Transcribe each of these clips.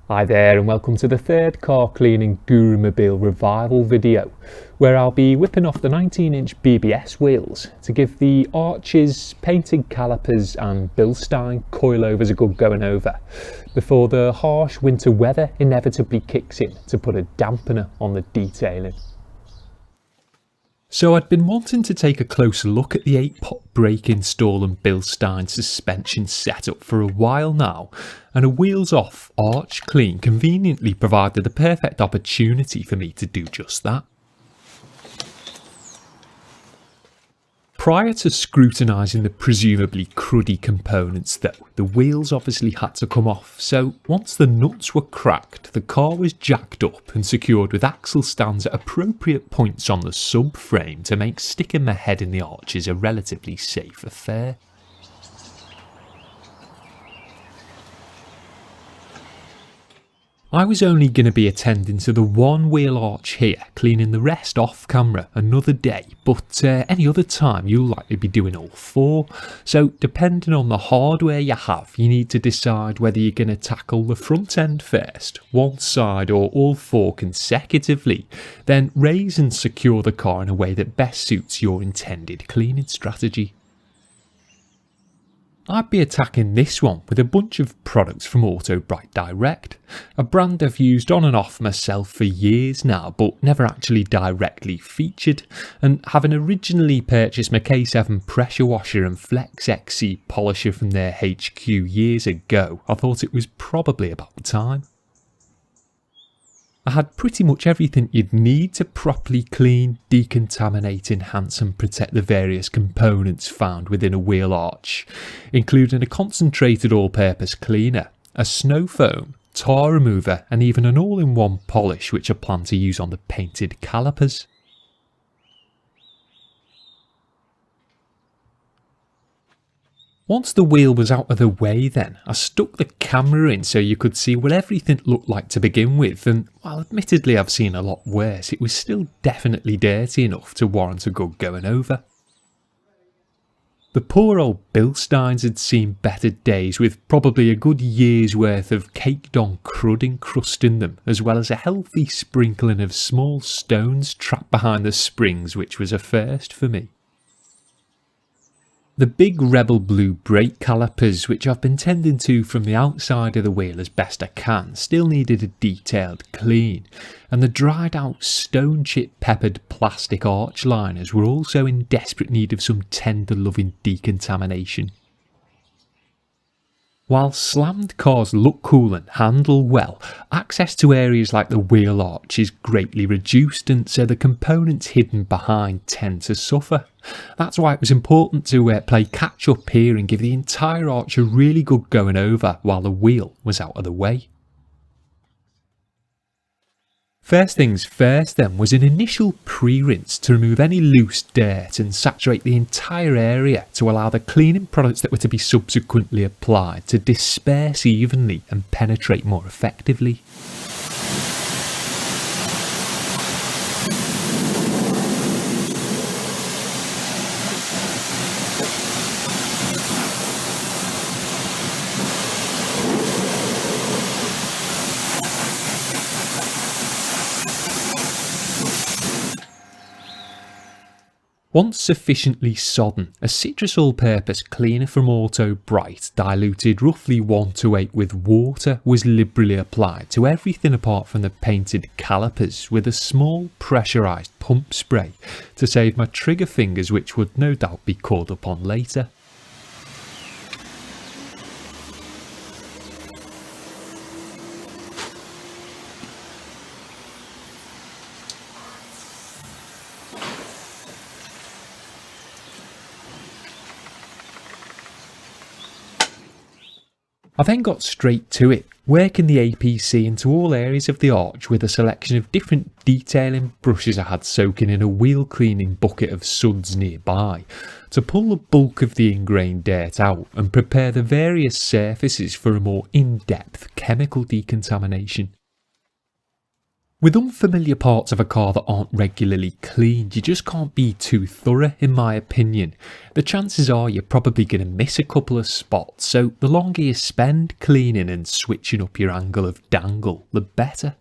Hi there and welcome to the third car cleaning Gurumobile revival video, where I'll be whipping off the 19-inch BBS wheels to give the arches, painted calipers and Bilstein coilovers a good going over, before the harsh winter weather inevitably kicks in to put a dampener on the detailing. So I'd been wanting to take a closer look at the 8-pot brake install and Bilstein suspension setup for a while now, and a wheels off arch clean conveniently provided the perfect opportunity for me to do just that. Prior to scrutinising the presumably cruddy components though, the wheels obviously had to come off, so once the nuts were cracked, the car was jacked up and secured with axle stands at appropriate points on the subframe to make sticking my head in the arches a relatively safe affair. I was only going to be attending to the one wheel arch here, cleaning the rest off camera another day, but any other time you'll likely be doing all four. So depending on the hardware you have, you need to decide whether you're going to tackle the front end first, one side or all four consecutively, then raise and secure the car in a way that best suits your intended cleaning strategy. I'd be attacking this one with a bunch of products from Auto Bright Direct, a brand I've used on and off myself for years now but never actually directly featured, and having originally purchased my K7 pressure washer and Flex XC polisher from their HQ years ago, I thought it was probably about time. I had pretty much everything you'd need to properly clean, decontaminate, enhance and protect the various components found within a wheel arch, including a concentrated all-purpose cleaner, a snow foam, tar remover and even an all-in-one polish which I plan to use on the painted calipers. Once the wheel was out of the way then, I stuck the camera in so you could see what everything looked like to begin with, and while admittedly I've seen a lot worse, it was still definitely dirty enough to warrant a good going over. The poor old Bilsteins had seen better days, with probably a good year's worth of caked on crud encrusting them, as well as a healthy sprinkling of small stones trapped behind the springs, which was a first for me. The big Rebel Blue brake calipers, which I've been tending to from the outside of the wheel as best I can, still needed a detailed clean, and the dried out stone chip peppered plastic arch liners were also in desperate need of some tender loving decontamination. While slammed cars look cool and handle well, access to areas like the wheel arch is greatly reduced, and so the components hidden behind tend to suffer. That's why it was important to play catch up here and give the entire arch a really good going over while the wheel was out of the way. First things first then was an initial pre-rinse to remove any loose dirt and saturate the entire area to allow the cleaning products that were to be subsequently applied to disperse evenly and penetrate more effectively. Once sufficiently sodden, a citrus all-purpose cleaner from Auto Bright, diluted roughly 1:8 with water, was liberally applied to everything apart from the painted calipers with a small pressurised pump spray to save my trigger fingers, which would no doubt be called upon later. I then got straight to it, working the APC into all areas of the arch with a selection of different detailing brushes I had soaking in a wheel cleaning bucket of suds nearby, to pull the bulk of the ingrained dirt out and prepare the various surfaces for a more in-depth chemical decontamination. With unfamiliar parts of a car that aren't regularly cleaned, you just can't be too thorough in my opinion. The chances are you're probably going to miss a couple of spots, so the longer you spend cleaning and switching up your angle of dangle, the better.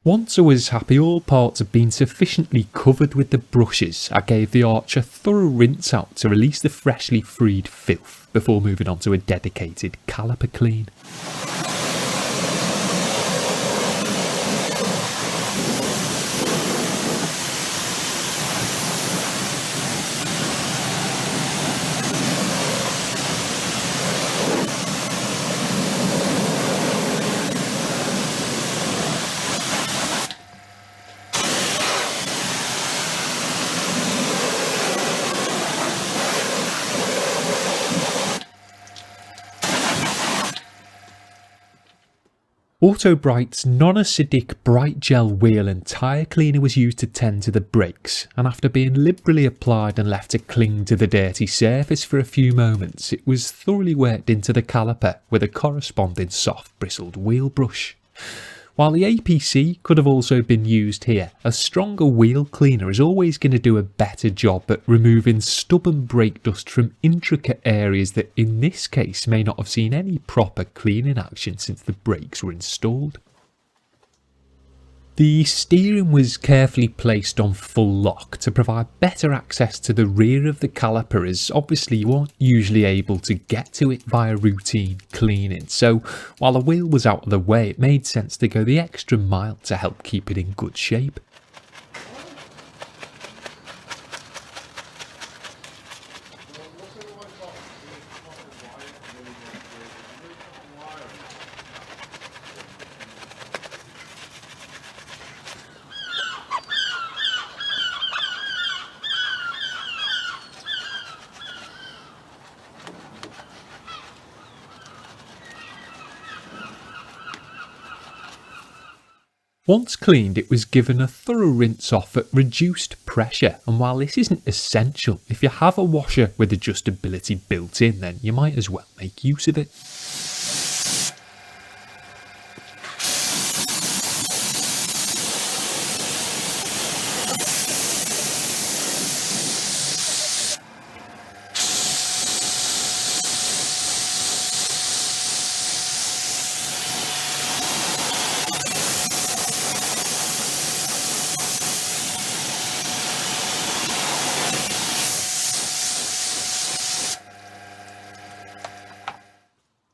Once I was happy all parts had been sufficiently covered with the brushes, I gave the arch a thorough rinse out to release the freshly freed filth before moving on to a dedicated caliper clean. Autobrite's non-acidic bright gel wheel and tyre cleaner was used to tend to the brakes, and after being liberally applied and left to cling to the dirty surface for a few moments, it was thoroughly worked into the caliper with a corresponding soft bristled wheel brush. While the APC could have also been used here, a stronger wheel cleaner is always going to do a better job at removing stubborn brake dust from intricate areas that in this case may not have seen any proper cleaning action since the brakes were installed. The steering was carefully placed on full lock to provide better access to the rear of the caliper, as obviously you aren't usually able to get to it via routine cleaning, so while the wheel was out of the way it made sense to go the extra mile to help keep it in good shape. Once cleaned, it was given a thorough rinse off at reduced pressure, and while this isn't essential, if you have a washer with adjustability built in, then you might as well make use of it.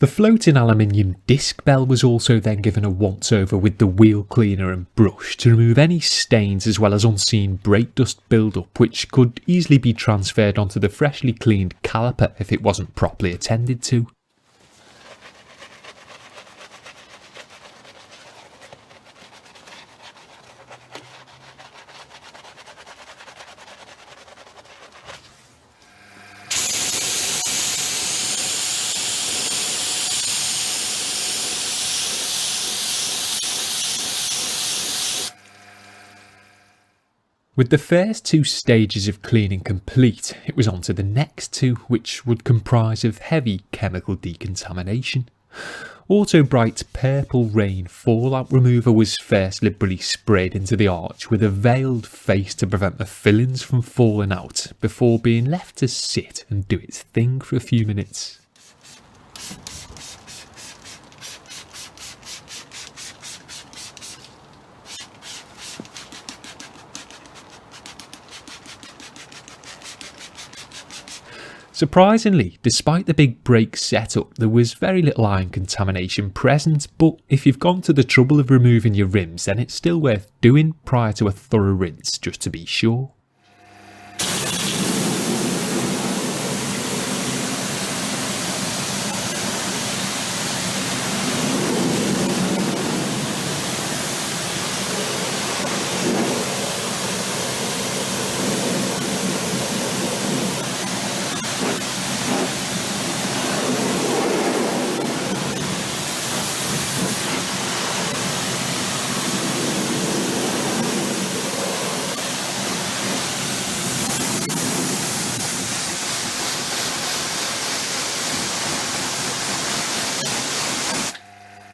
The floating aluminium disc bell was also then given a once over with the wheel cleaner and brush to remove any stains as well as unseen brake dust build-up, which could easily be transferred onto the freshly cleaned caliper if it wasn't properly attended to. With the first two stages of cleaning complete, it was on to the next two, which would comprise of heavy chemical decontamination. Autobrite's Purple Rain fallout remover was first liberally sprayed into the arch with a veiled face to prevent the fillings from falling out, before being left to sit and do its thing for a few minutes. Surprisingly, despite the big brake setup, there was very little iron contamination present, but if you've gone to the trouble of removing your rims, then it's still worth doing prior to a thorough rinse just to be sure.